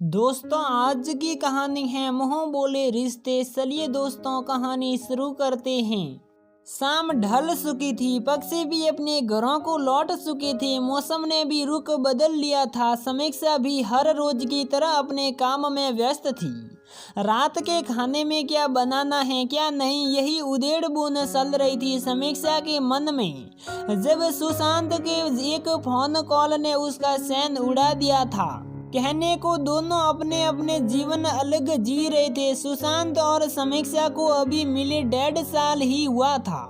दोस्तों, आज की कहानी है मुंह बोले रिश्ते। चलिए दोस्तों, कहानी शुरू करते हैं। शाम ढल चुकी थी, पक्षी भी अपने घरों को लौट चुके थे, मौसम ने भी रुख बदल लिया था। समीक्षा भी हर रोज की तरह अपने काम में व्यस्त थी। रात के खाने में क्या बनाना है क्या नहीं, यही उधेड़ बुन चल रही थी समीक्षा के मन में, जब सुशांत के एक फोन कॉल ने उसका चैन उड़ा दिया था। कहने को दोनों अपने अपने जीवन अलग जी रहे थे। सुशांत और समीक्षा को अभी मिले 1.5 साल ही हुआ था।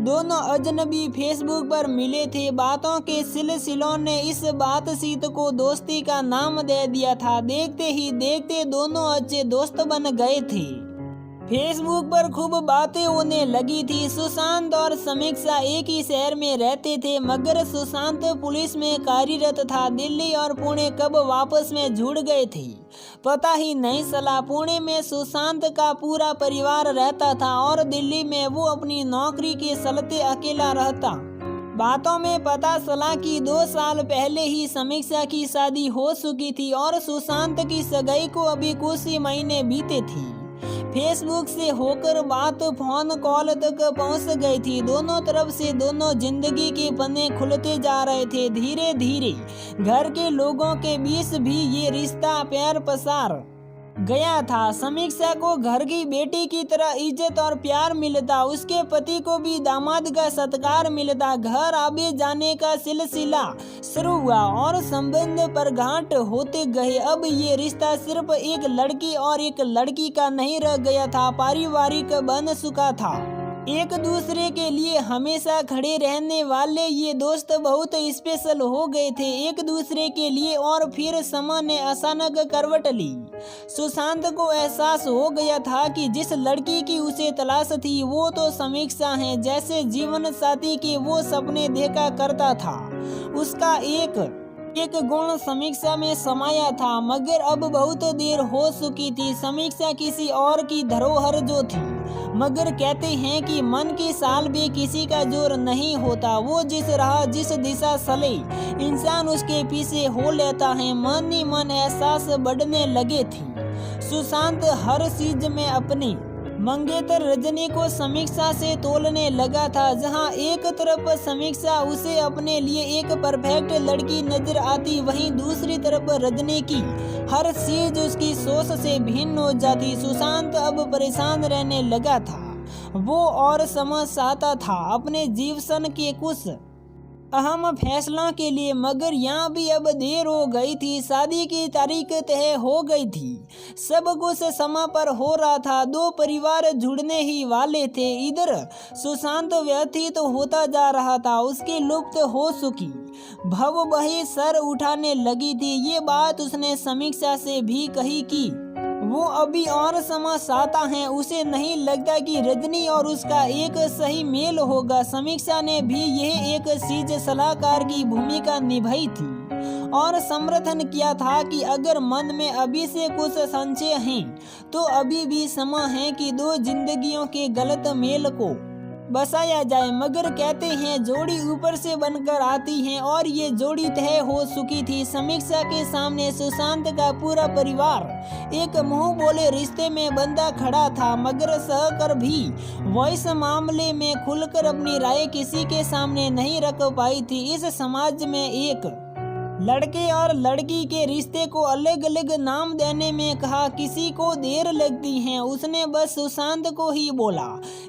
दोनों अजनबी फेसबुक पर मिले थे। बातों के सिलसिलों ने इस बातचीत को दोस्ती का नाम दे दिया था। देखते ही देखते दोनों अच्छे दोस्त बन गए थे। फेसबुक पर खूब बातें होने लगी थी। सुशांत और समीक्षा एक ही शहर में रहते थे, मगर सुशांत पुलिस में कार्यरत था। दिल्ली और पुणे कब वापस में जुड़ गए थे पता ही नहीं चला। पुणे में सुशांत का पूरा परिवार रहता था और दिल्ली में वो अपनी नौकरी के चलते अकेला रहता। बातों में पता चला कि 2 साल पहले ही समीक्षा की शादी हो चुकी थी और सुशांत की सगाई को अभी कुछ ही महीने बीते थे। फेसबुक से होकर बात फोन कॉल तक पहुंच गई थी। दोनों तरफ से दोनों जिंदगी के पन्ने खुलते जा रहे थे। धीरे धीरे घर के लोगों के बीच भी ये रिश्ता प्यार पसार गया था। समीक्षा को घर की बेटी की तरह इज्जत और प्यार मिलता, उसके पति को भी दामाद का सत्कार मिलता। घर आने जाने का सिलसिला शुरू हुआ और संबंध पर गांठ होते गए। अब ये रिश्ता सिर्फ एक लड़की और एक लड़की का नहीं रह गया था, पारिवारिक बन चुका था। एक दूसरे के लिए हमेशा खड़े रहने वाले ये दोस्त बहुत स्पेशल हो गए थे एक दूसरे के लिए। और फिर समय ने अचानक करवट ली। सुशांत को एहसास हो गया था कि जिस लड़की की उसे तलाश थी वो तो समीक्षा है। जैसे जीवन साथी के वो सपने देखा करता था, उसका एक गुण समीक्षा में समाया था, मगर अब बहुत देर हो चुकी थी। समीक्षा किसी और की धरोहर जो थी, मगर कहते हैं कि मन की साल भी किसी का जोर नहीं होता। वो जिस राह जिस दिशा चले इंसान उसके पीछे हो लेता है। मन ही मन एहसास बढ़ने लगे थे। सुशांत हर चीज में अपनी मंगेतर रजनी को समीक्षा से तोलने लगा था। जहां एक तरफ समीक्षा उसे अपने लिए एक परफेक्ट लड़की नजर आती, वहीं दूसरी तरफ रजनी की हर चीज उसकी सोच से भिन्न हो जाती। सुशांत अब परेशान रहने लगा था। वो और समझ चाहता था अपने जीवन के कुछ अहम फैसलों के लिए, मगर यहाँ भी अब देर हो गई थी। शादी की तारीख तय हो गई थी, सब कुछ समय पर हो रहा था। 2 परिवार जुड़ने ही वाले थे। इधर सुशांत व्यथित होता जा रहा था, उसकी लुप्त हो चुकी भव वही सर उठाने लगी थी। ये बात उसने समीक्षा से भी कही कि वो अभी और समय चाहता है। उसे नहीं लगता कि रजनी और उसका एक सही मेल होगा। समीक्षा ने भी यह एक चीज सलाहकार की भूमिका निभाई थी और समर्थन किया था कि अगर मन में अभी से कुछ संशय हैं तो अभी भी समय है कि 2 जिंदगियों के गलत मेल को बसाया जाए। मगर कहते हैं जोड़ी ऊपर से बनकर आती है और ये जोड़ी तय हो चुकी थी। समीक्षा के सामने सुशांत का पूरा परिवार एक मुंह बोले रिश्ते में बंधा खड़ा था, मगर सहकर भी वो इस मामले में खुलकर अपनी राय किसी के सामने नहीं रख पाई थी। इस समाज में एक लड़के और लड़की के रिश्ते को अलग अलग नाम देने में कहा किसी को देर लगती है। उसने बस सुशांत को ही बोला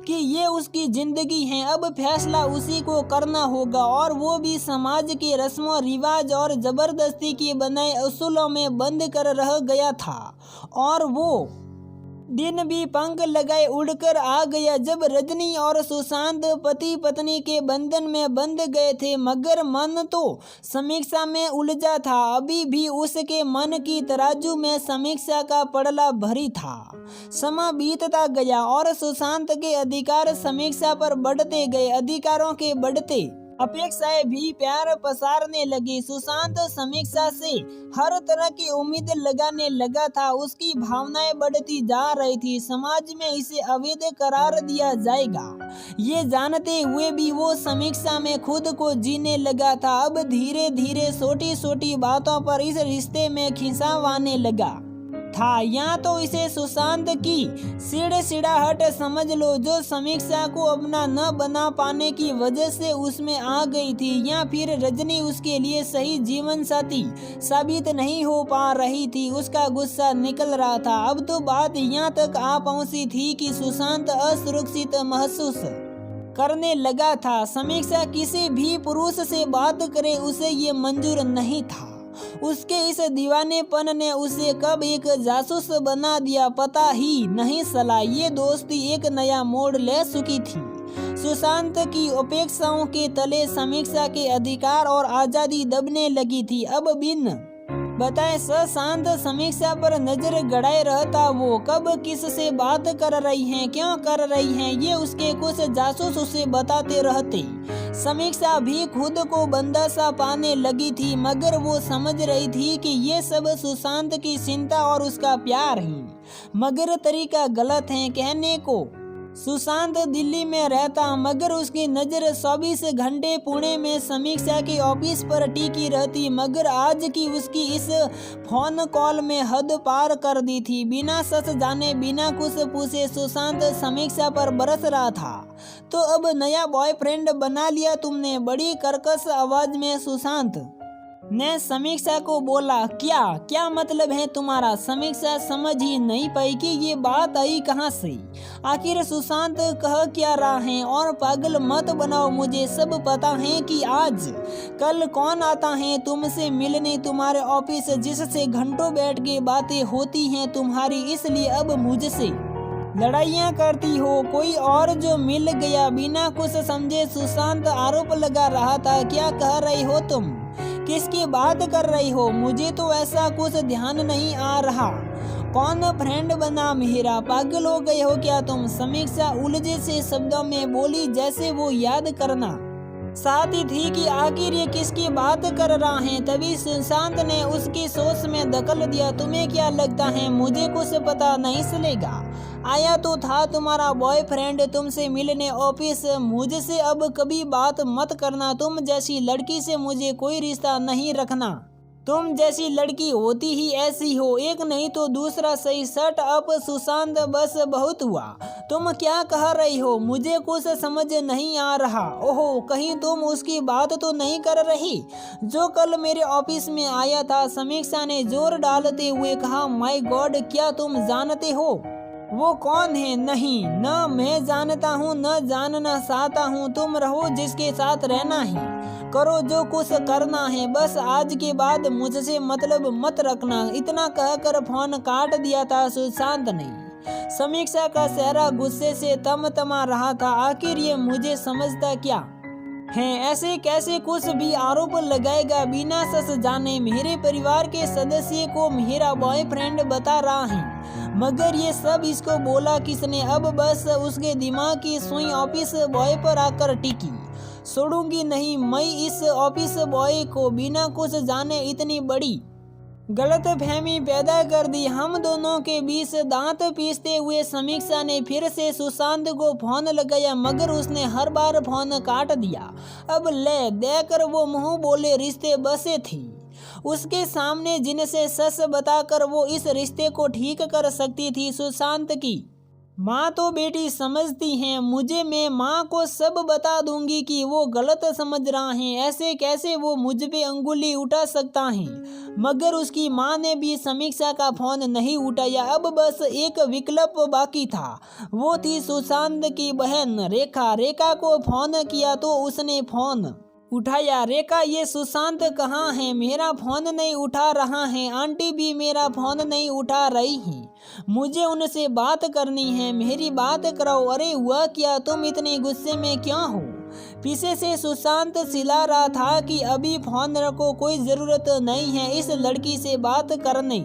कि ये उसकी जिंदगी है, अब फैसला उसी को करना होगा, और वो भी समाज के रस्मों रिवाज और जबरदस्ती के बनाए उसूलों में बंद कर रह गया था। और वो दिन भी पंख लगाए उड़कर आ गया जब रजनी और सुशांत पति पत्नी के बंधन में बंध गए थे, मगर मन तो समीक्षा में उलझा था। अभी भी उसके मन की तराजू में समीक्षा का पड़ला भरी था। समय बीतता गया और सुशांत के अधिकार समीक्षा पर बढ़ते गए। अधिकारों के बढ़ते अपेक्षाएं भी प्यार पसारने लगी। सुशांत समीक्षा से हर तरह की उम्मीद लगाने लगा था। उसकी भावनाएं बढ़ती जा रही थी। समाज में इसे अवैध करार दिया जाएगा, ये जानते हुए भी वो समीक्षा में खुद को जीने लगा था। अब धीरे धीरे छोटी छोटी बातों पर इस रिश्ते में खिंचाव आने लगा था। या तो इसे सुशांत की चिड़चिड़ाहट समझ लो, जो समीक्षा को अपना न बना पाने की वजह से उसमें आ गई थी, या फिर रजनी उसके लिए सही जीवन साथी साबित नहीं हो पा रही थी। उसका गुस्सा निकल रहा था। अब तो बात यहाँ तक आ पहुंची थी कि सुशांत असुरक्षित महसूस करने लगा था। समीक्षा किसी भी पुरुष से बात करे उसे ये मंजूर नहीं था। उसके इस दीवानेपन ने उसे कब एक जासूस बना दिया पता ही नहीं चला। ये दोस्ती एक नया मोड़ ले चुकी थी। सुशांत की अपेक्षाओं के तले समीक्षा के अधिकार और आजादी दबने लगी थी। अब बिन बताए शांत समीक्षा पर नजर गड़ाए रहता। वो कब किस से बात कर रही हैं, क्यों कर रही हैं, ये उसके कुछ जासूस उसे बताते रहते। समीक्षा भी खुद को बंदा सा पाने लगी थी, मगर वो समझ रही थी कि ये सब सुशांत की चिंता और उसका प्यार है, मगर तरीका गलत है कहने को। सुशांत दिल्ली में रहता, मगर उसकी नजर 24 घंटे पुणे में समीक्षा के ऑफिस पर टिकी रहती। मगर आज की उसकी इस फोन कॉल में हद पार कर दी थी। बिना सच जाने बिना कुछ पूछे सुशांत समीक्षा पर बरस रहा था। तो अब नया बॉयफ्रेंड बना लिया तुमने, बड़ी कर्कश आवाज में सुशांत ने समीक्षा को बोला। क्या मतलब है तुम्हारा? समीक्षा समझ ही नहीं पाई कि ये बात आई कहाँ से। आखिर सुशांत कह क्या रहा है। और पागल मत बनाओ मुझे, सब पता है कि आज कल कौन आता है तुमसे मिलने तुम्हारे ऑफिस, जिससे घंटों बैठ के बातें होती हैं तुम्हारी, इसलिए अब मुझसे लड़ाइयाँ करती हो। कोई और जो मिल गया। बिना कुछ समझे सुशांत आरोप लगा रहा था। क्या कह रही हो तुम? किसकी बात कर रही हो? मुझे तो ऐसा कुछ ध्यान नहीं आ रहा। कौन फ्रेंड बना मेरा? पागल हो गए हो क्या तुम? समीक्षा उलझे से शब्दों में बोली, जैसे वो याद करना चाहती थी कि आखिर ये किसकी बात कर रहा है। तभी सुशांत ने उसकी सोच में दखल दिया। तुम्हें क्या लगता है मुझे कुछ पता नहीं चलेगा? आया तो था तुम्हारा बॉयफ्रेंड तुमसे मिलने ऑफिस। मुझसे अब कभी बात मत करना। तुम जैसी लड़की से मुझे कोई रिश्ता नहीं रखना। तुम जैसी लड़की होती ही ऐसी हो, एक नहीं तो दूसरा सही। शट अप सुशांत, बस बहुत हुआ। तुम क्या कह रही हो? मुझे कुछ समझ नहीं आ रहा। ओहो, कहीं तुम उसकी बात तो नहीं कर रही जो कल मेरे ऑफिस में आया था? समीक्षा ने जोर डालते हुए कहा। माय गॉड, क्या तुम जानते हो वो कौन है? नहीं, न मैं जानता हूँ न जानना चाहता हूँ। तुम रहो जिसके साथ रहना है, करो जो कुछ करना है, बस आज के बाद मुझसे मतलब मत रखना। इतना कहकर फोन काट दिया था सुशांत ने। समीक्षा का चेहरा गुस्से से तमतमा रहा था। आखिर ये मुझे समझता क्या है? ऐसे कैसे कुछ भी आरोप लगाएगा बिना सच जाने? मेरे परिवार के सदस्य को मेरा बॉयफ्रेंड बता रहा है, मगर ये सब इसको बोला किसने? अब बस उसके दिमाग की सुई ऑफिस बॉय पर आकर टिकी। छोड़ूंगी नहीं मैं इस ऑफिस बॉय को। बिना कुछ जाने इतनी बड़ी गलतफहमी पैदा कर दी हम दोनों के बीच। दांत पीसते हुए समीक्षा ने फिर से सुशांत को फोन लगाया, मगर उसने हर बार फोन काट दिया। अब ले देकर वो मुंह बोले रिश्ते बसे थी उसके सामने, जिनसे सच बताकर वो इस रिश्ते को ठीक कर सकती थी। सुशांत की माँ तो बेटी समझती हैं मुझे। मैं माँ को सब बता दूंगी कि वो गलत समझ रहा है। ऐसे कैसे वो मुझ पे अंगुली उठा सकता है? मगर उसकी माँ ने भी समीक्षा का फोन नहीं उठाया। अब बस एक विकल्प बाकी था, वो थी सुशांत की बहन रेखा। रेखा को फोन किया तो उसने फोन उठाया। रेखा, ये सुशांत कहाँ है? मेरा फोन नहीं उठा रहा है। आंटी भी मेरा फोन नहीं उठा रही है। मुझे उनसे बात करनी है, मेरी बात कराओ। अरे हुआ क्या? तुम इतने गुस्से में क्यों हो? पीछे से सुशांत चिल्ला रहा था कि अभी फोन रखो, कोई जरूरत नहीं है इस लड़की से बात करने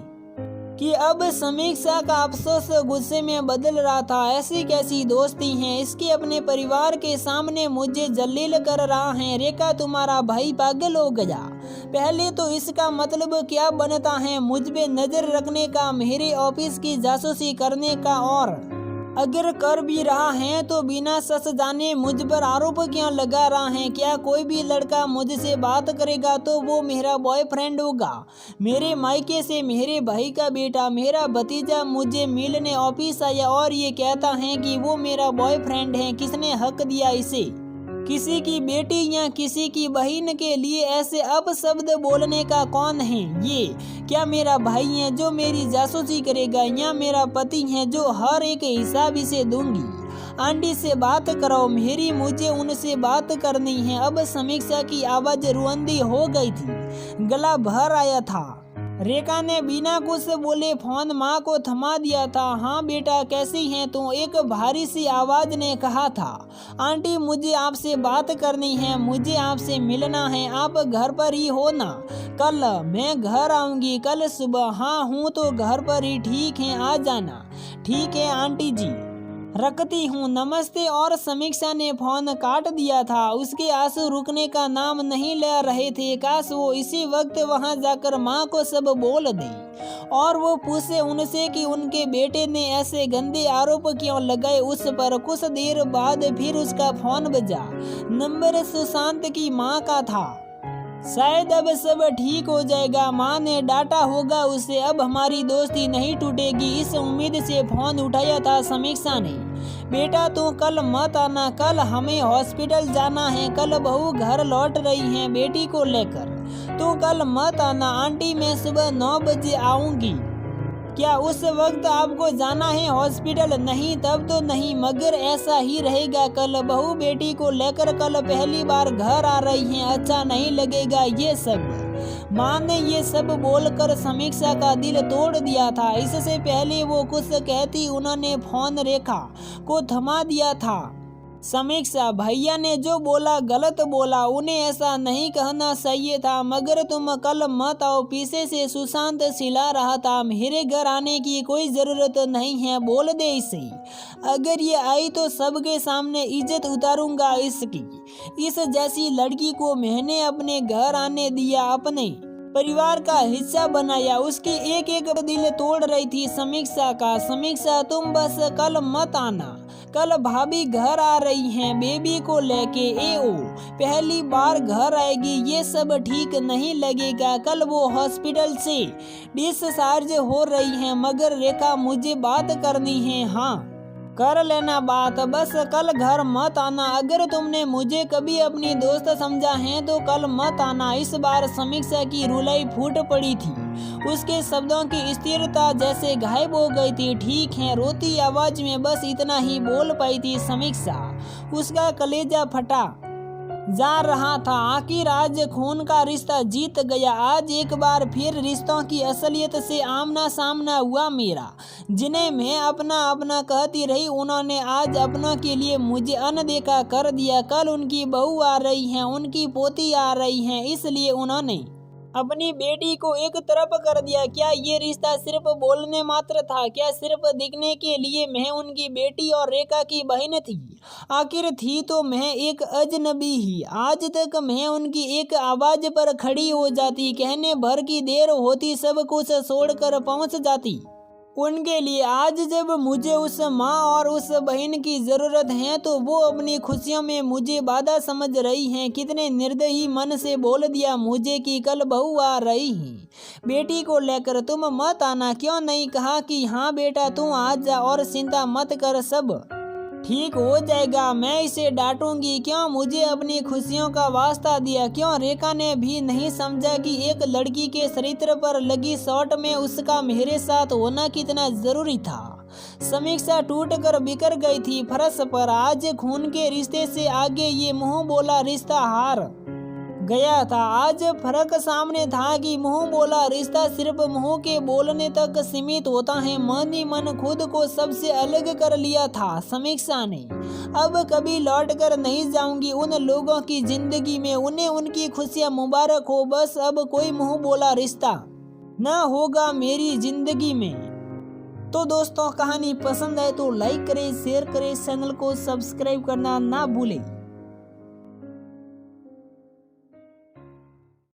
कि अब समीक्षा का अफसोस गुस्से में बदल रहा था। ऐसी कैसी दोस्ती है इसकी, अपने परिवार के सामने मुझे जलील कर रहा है। रेखा तुम्हारा भाई पागल हो गया। पहले तो इसका मतलब क्या बनता है, मुझ पे नजर रखने का, मेरे ऑफिस की जासूसी करने का, और अगर कर भी रहा है तो बिना सच जाने मुझ पर आरोप क्यों लगा रहा है। क्या कोई भी लड़का मुझसे बात करेगा तो वो मेरा बॉयफ्रेंड होगा। मेरे मायके से मेरे भाई का बेटा, मेरा भतीजा मुझे मिलने ऑफिस आया और ये कहता है कि वो मेरा बॉयफ्रेंड है। किसने हक दिया इसे? किसी की बेटी या किसी की बहन के लिए ऐसे अपशब्द बोलने का कौन है? ये क्या मेरा भाई है जो मेरी जासूसी करेगा, या मेरा पति है जो हर एक हिसाब इसे दूंगी? आंटी से बात कराओ मेरी, मुझे उनसे बात करनी है। अब समीक्षा की आवाज रुंधी हो गई थी, गला भर आया था। रेखा ने बिना कुछ बोले फोन माँ को थमा दिया था। हाँ बेटा कैसी हैं तू? एक भारी सी आवाज ने कहा था। आंटी मुझे आपसे बात करनी है, मुझे आपसे मिलना है। आप घर पर ही हो ना? कल मैं घर आऊंगी, कल सुबह। हाँ हूँ तो घर पर ही। ठीक है आ जाना। ठीक है आंटी जी, रखती हूँ, नमस्ते। और समीक्षा ने फोन काट दिया था। उसके आंसू रुकने का नाम नहीं ले रहे थे। काश वो इसी वक्त वहां जाकर माँ को सब बोल दे और वो पूछे उनसे कि उनके बेटे ने ऐसे गंदे आरोप क्यों लगाए उस पर। कुछ देर बाद फिर उसका फोन बजा। नंबर सुशांत की माँ का था। शायद अब सब ठीक हो जाएगा, माँ ने डांटा होगा उसे। अब हमारी दोस्ती नहीं टूटेगी, इस उम्मीद से फोन उठाया था समीक्षा ने। बेटा तू कल मत आना, कल हमें हॉस्पिटल जाना है। कल बहू घर लौट रही है बेटी को लेकर, तू कल मत आना। आंटी मैं सुबह 9 बजे आऊंगी। क्या उस वक्त आपको जाना है हॉस्पिटल? नहीं तब तो नहीं, मगर ऐसा ही रहेगा। कल बहू बेटी को लेकर कल पहली बार घर आ रही हैं, अच्छा नहीं लगेगा ये सब। माँ ने ये सब बोलकर समीक्षा का दिल तोड़ दिया था। इससे पहले वो कुछ कहती उन्होंने फोन रेखा को थमा दिया था। समीक्षा भैया ने जो बोला गलत बोला, उन्हें ऐसा नहीं कहना चाहिए था। मगर तुम कल मत आओ, पीछे से सुशांत चिल्ला रहा था। मेरे घर आने की कोई जरूरत नहीं है, बोल दे इसे। अगर ये आई तो सबके सामने इज्जत उतारूंगा इसकी। इस जैसी लड़की को मैंने अपने घर आने दिया, अपने परिवार का हिस्सा बनाया। उसकी एक एक दिल तोड़ रही थी समीक्षा का। समीक्षा तुम बस कल मत आना, कल भाभी घर आ रही हैं बेबी को लेके। ओ पहली बार घर आएगी, ये सब ठीक नहीं लगेगा। कल वो हॉस्पिटल से डिस्चार्ज हो रही हैं। मगर रेखा मुझे बात करनी है। हाँ कर लेना बात, बस कल घर मत आना। अगर तुमने मुझे कभी अपनी दोस्त समझा है तो कल मत आना। इस बार समीक्षा की रुलाई फूट पड़ी थी। उसके शब्दों की स्थिरता जैसे गायब हो गई थी। ठीक है, रोती आवाज में बस इतना ही बोल पाई थी समीक्षा। उसका कलेजा फटा जा रहा था। आखिर आज खून का रिश्ता जीत गया। आज एक बार फिर रिश्तों की असलियत से आमना सामना हुआ मेरा। जिन्हें मैं अपना अपना कहती रही, उन्होंने आज अपनों के लिए मुझे अनदेखा कर दिया। कल उनकी बहू आ रही हैं, उनकी पोती आ रही हैं, इसलिए उन्होंने अपनी बेटी को एक तरफ कर दिया। क्या ये रिश्ता सिर्फ बोलने मात्र था? क्या सिर्फ दिखने के लिए मैं उनकी बेटी और रेखा की बहन थी? आखिर थी तो मैं एक अजनबी ही। आज तक मैं उनकी एक आवाज पर खड़ी हो जाती, कहने भर की देर होती, सब कुछ छोड़कर पहुंच जाती उनके लिए। आज जब मुझे उस माँ और उस बहन की जरूरत है तो वो अपनी खुशियों में मुझे बाधा समझ रही हैं। कितने निर्दयी मन से बोल दिया मुझे कि कल बहू आ रही है बेटी को लेकर, तुम मत आना। क्यों नहीं कहा कि हाँ बेटा तू आ जा और चिंता मत कर, सब ठीक हो जाएगा। मैं इसे डांटूंगी। क्यों मुझे अपनी खुशियों का वास्ता दिया? क्यों रेखा ने भी नहीं समझा कि एक लड़की के चरित्र पर लगी शॉट में उसका मेरे साथ होना कितना जरूरी था? समीक्षा टूट कर बिखर गई थी फर्श पर। आज खून के रिश्ते से आगे ये मुंह बोला रिश्ता हार गया था। आज फर्क सामने था कि मुंह बोला रिश्ता सिर्फ मुंह के बोलने तक सीमित होता है। मन ही मन खुद को सबसे अलग कर लिया था समीक्षा ने। अब कभी लौट कर नहीं जाऊंगी उन लोगों की जिंदगी में, उन्हें उनकी खुशियां मुबारक हो, बस अब कोई मुंह बोला रिश्ता न होगा मेरी जिंदगी में। तो दोस्तों कहानी पसंद आए तो लाइक करें, शेयर करें, चैनल को सब्सक्राइब करना ना भूलें।